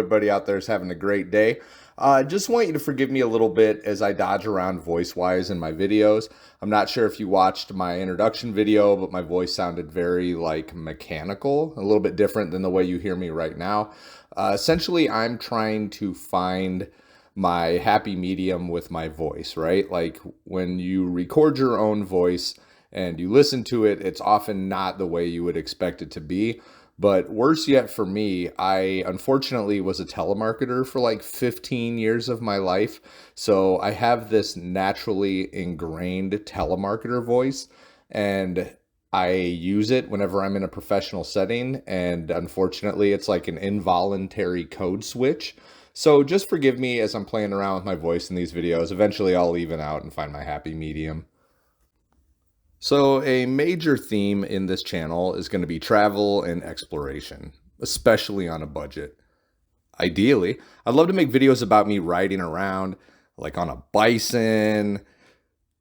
everybody out there is having a great day. Just want you to forgive me a little bit as I dodge around voice-wise in my videos. I'm not sure if you watched my introduction video, but my voice sounded very like mechanical, a little bit different than the way you hear me right now. Essentially, I'm trying to find my happy medium with my voice, right? Like when you record your own voice and you listen to it, it's often not the way you would expect it to be. But worse yet for me, I unfortunately was a telemarketer for like 15 years of my life. So I have this naturally ingrained telemarketer voice, and I use it whenever I'm in a professional setting. And unfortunately, it's like an involuntary code switch. So just forgive me as I'm playing around with my voice in these videos. Eventually, I'll even out and find my happy medium. So a major theme in this channel is going to be travel and exploration, especially on a budget. Ideally, I'd love to make videos about me riding around, like on a bison,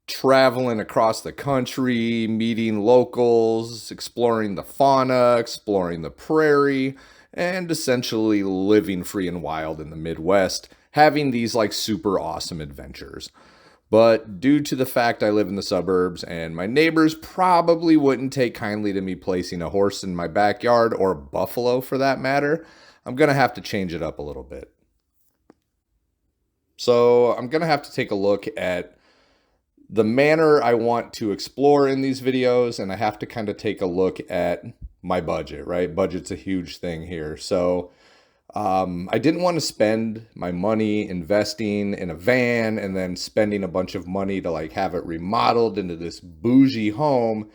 traveling across the country, meeting locals, exploring the fauna, exploring the prairie, and essentially living free and wild in the Midwest, having these like super awesome adventures. But due to the fact I live in the suburbs and my neighbors probably wouldn't take kindly to me placing a horse in my backyard, or a buffalo for that matter, I'm going to have to change it up a little bit. So I'm going to have to take a look at the manner I want to explore in these videos, and I have to kind of take a look at my budget, right? Budget's a huge thing here. So I didn't want to spend my money investing in a van and then spending a bunch of money to like have it remodeled into this bougie home.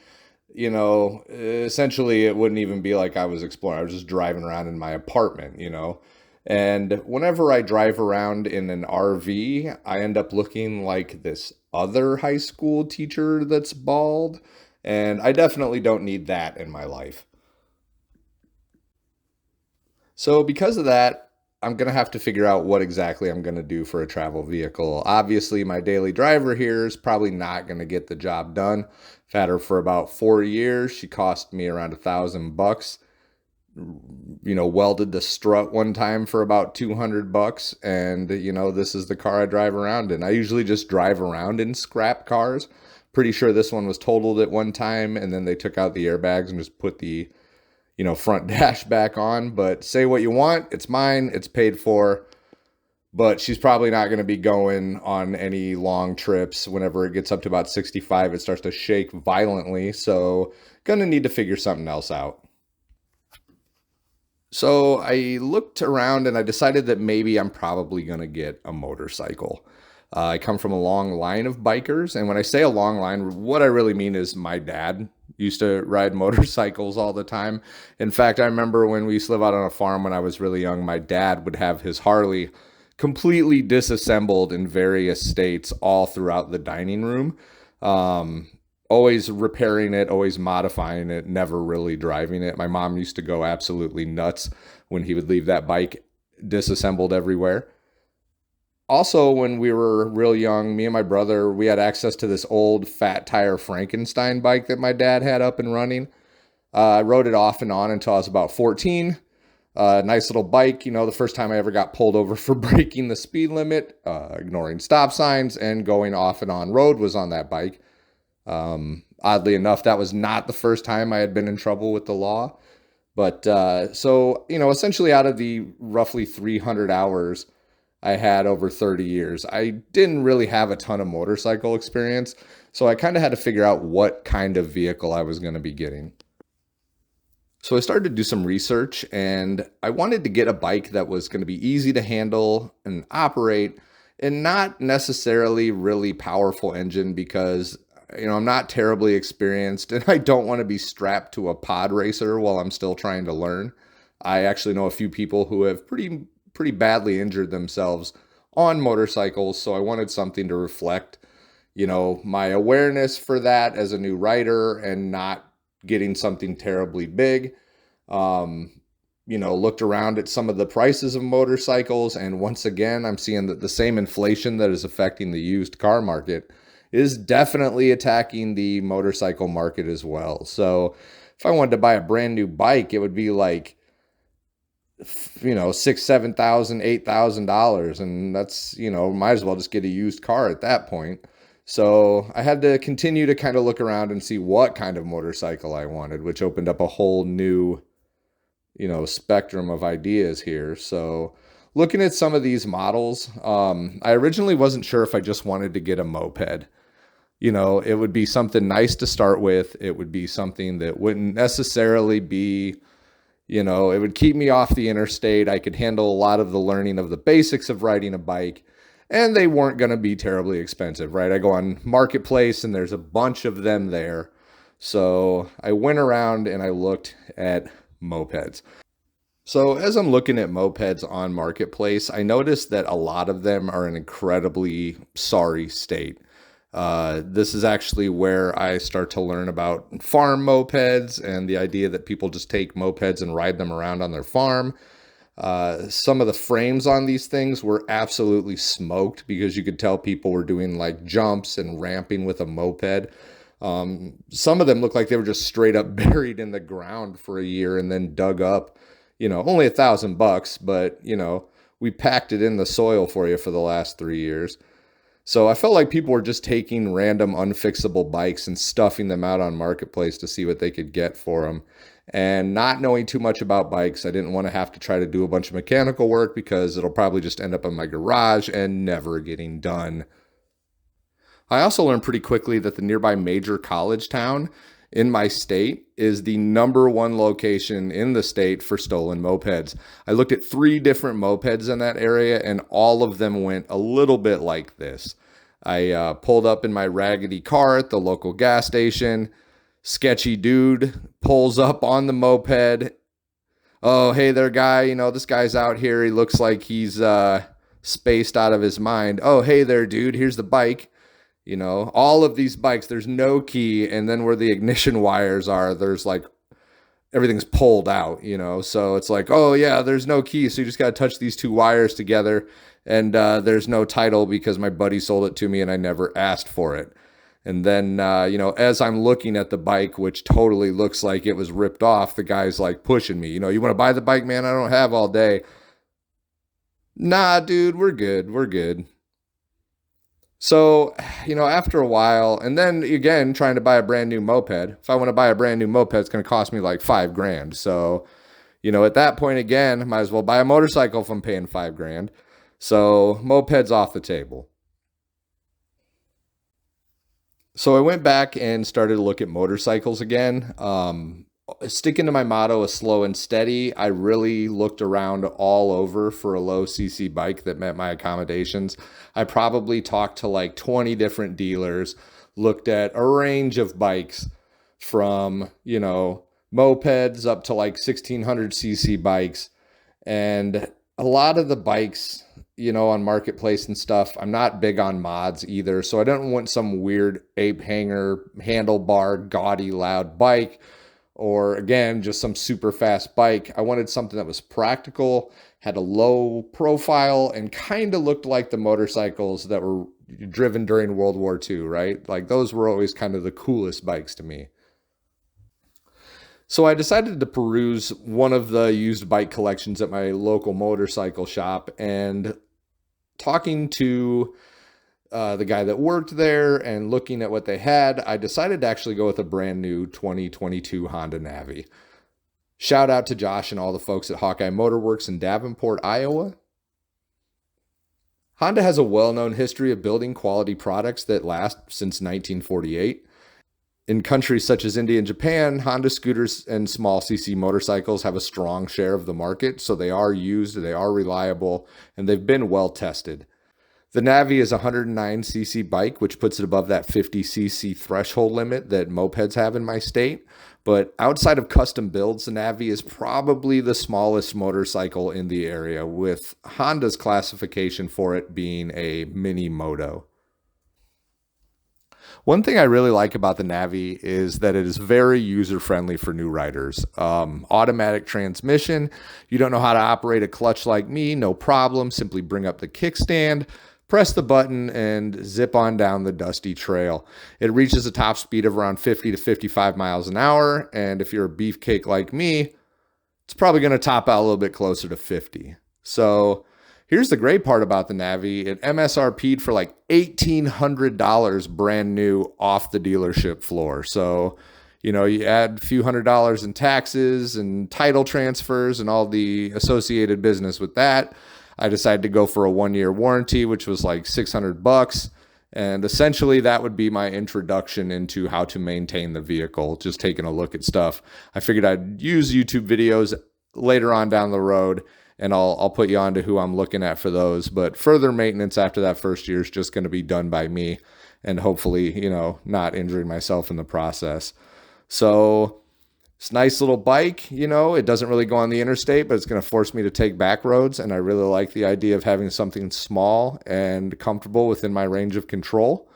You know, essentially it wouldn't even be like I was exploring. I was just driving around in my apartment, you know. And whenever I drive around in an RV, I end up looking like this other high school teacher that's bald. And I definitely don't need that in my life. So because of that, I'm going to have to figure out what exactly I'm going to do for a travel vehicle. Obviously, my daily driver here is probably not going to get the job done. I've had her for about 4 years. She cost me around $1,000. You know, welded the strut one time for about $200. And, you know, this is the car I drive around in. I usually just drive around in scrap cars. Pretty sure this one was totaled at one time, and then they took out the airbags and just put the front dash back on. But say what you want, it's mine, it's paid for, but she's probably not going to be going on any long trips. Whenever it gets up to about 65, it starts to shake violently, so gonna need to figure something else out. So I looked around and I decided that maybe I'm probably gonna get a motorcycle. I come from a long line of bikers, and when I say a long line, what I really mean is my dad used to ride motorcycles all the time. In fact, I remember when we used to live out on a farm when I was really young, my dad would have his Harley completely disassembled in various states all throughout the dining room. Always repairing it, always modifying it, never really driving it. My mom used to go absolutely nuts when he would leave that bike disassembled everywhere. Also, when we were real young, me and my brother, we had access to this old fat tire Frankenstein bike that my dad had up and running. I rode it off and on until I was about 14. Nice little bike. You know, the first time I ever got pulled over for breaking the speed limit, ignoring stop signs, and going off and on road was on that bike. Oddly enough, that was not the first time I had been in trouble with the law. But so, you know, essentially out of the roughly 300 hours I had over 30 years, I didn't really have a ton of motorcycle experience, so I kind of had to figure out what kind of vehicle I was going to be getting. So I started to do some research, and I wanted to get a bike that was going to be easy to handle and operate, and not necessarily really powerful engine, because, you know, I'm not terribly experienced and I don't want to be strapped to a pod racer while I'm still trying to learn. I actually know a few people who have pretty badly injured themselves on motorcycles, so I wanted something to reflect, you know, my awareness for that as a new rider and not getting something terribly big. You know, looked around at some of the prices of motorcycles, and once again, I'm seeing that the same inflation that is affecting the used car market is definitely attacking the motorcycle market as well. So if I wanted to buy a brand new bike, it would be like $6,000, $7,000, $8,000. And that's, might as well just get a used car at that point. So I had to continue to kind of look around and see what kind of motorcycle I wanted, which opened up a whole new, spectrum of ideas here. So looking at some of these models, I originally wasn't sure if I just wanted to get a moped. It would be something nice to start with. It would be something that wouldn't necessarily be, it would keep me off the interstate. I could handle a lot of the learning of the basics of riding a bike, and they weren't going to be terribly expensive, right? I go on Marketplace and there's a bunch of them there. So I went around and I looked at mopeds. So as I'm looking at mopeds on Marketplace, I noticed that a lot of them are in incredibly sorry state. This is actually where I start to learn about farm mopeds and the idea that people just take mopeds and ride them around on their farm. Some of the frames on these things were absolutely smoked because you could tell people were doing like jumps and ramping with a moped. Some of them looked like they were just straight up buried in the ground for a year and then dug up. Only $1,000, but we packed it in the soil for you for the last 3 years. So I felt like people were just taking random unfixable bikes and stuffing them out on Marketplace to see what they could get for them. And not knowing too much about bikes, I didn't want to have to try to do a bunch of mechanical work because it'll probably just end up in my garage and never getting done. I also learned pretty quickly that the nearby major college town in my state is the #1 location in the state for stolen mopeds. I looked at 3 different mopeds in that area, and all of them went a little bit like this. I pulled up in my raggedy car at the local gas station. Sketchy dude pulls up on the moped. Oh, hey there, guy. This guy's out here. He looks like he's spaced out of his mind. Oh, hey there, dude. Here's the bike. All of these bikes, there's no key. And then where the ignition wires are, there's like, everything's pulled out, So it's like, oh yeah, there's no key. So you just got to touch these 2 wires together. And there's no title because my buddy sold it to me and I never asked for it. And then, as I'm looking at the bike, which totally looks like it was ripped off, the guy's like pushing me, you want to buy the bike, man? I don't have all day. Nah, dude, we're good. We're good. So, after a while, and then again, trying to buy a brand new moped. If I want to buy a brand new moped, it's going to cost me like $5,000. So, at that point again, I might as well buy a motorcycle if I'm paying $5,000. So, moped's off the table. So I went back and started to look at motorcycles again. Sticking to my motto of slow and steady, I really looked around all over for a low CC bike that met my accommodations. I probably talked to like 20 different dealers, looked at a range of bikes from, mopeds up to like 1600 cc bikes. And a lot of the bikes, on Marketplace and stuff, I'm not big on mods either. So I don't want some weird ape hanger, handlebar, gaudy, loud bike. Or again, just some super fast bike. I wanted something that was practical, had a low profile, and kind of looked like the motorcycles that were driven during World War II, right? Like those were always kind of the coolest bikes to me. So I decided to peruse one of the used bike collections at my local motorcycle shop, and talking to the guy that worked there and looking at what they had, I decided to actually go with a brand new 2022 Honda Navi. Shout out to Josh and all the folks at Hawkeye Motorworks in Davenport, Iowa. Honda has a well-known history of building quality products that last since 1948. In countries such as India and Japan, Honda scooters and small CC motorcycles have a strong share of the market, so they are used, they are reliable, and they've been well tested. The Navi is a 109cc bike, which puts it above that 50cc threshold limit that mopeds have in my state. But outside of custom builds, the Navi is probably the smallest motorcycle in the area, with Honda's classification for it being a mini moto. One thing I really like about the Navi is that it is very user-friendly for new riders. Automatic transmission. You don't know how to operate a clutch like me, no problem. Simply bring up the kickstand, press the button, and zip on down the dusty trail. It reaches a top speed of around 50 to 55 miles an hour, and if you're a beefcake like me, it's probably going to top out a little bit closer to 50. So here's the great part about the Navi. It MSRP'd for like $1,800 brand new off the dealership floor. So, you know, you add a few $100s in taxes and title transfers and all the associated business with that. I decided to go for a 1-year warranty, which was like $600. And essentially that would be my introduction into how to maintain the vehicle, just taking a look at stuff. I figured I'd use YouTube videos later on down the road, and I'll put you on to who I'm looking at for those. But further maintenance after that first year is just going to be done by me, and hopefully, you know, not injuring myself in the process. So it's a nice little bike, you know, it doesn't really go on the interstate, but it's going to force me to take back roads. And I really like the idea of having something small and comfortable within my range of control.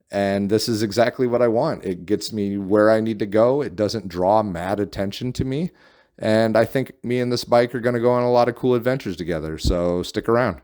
And this is exactly what I want. It gets me where I need to go. It doesn't draw mad attention to me. And I think me and this bike are going to go on a lot of cool adventures together. So stick around.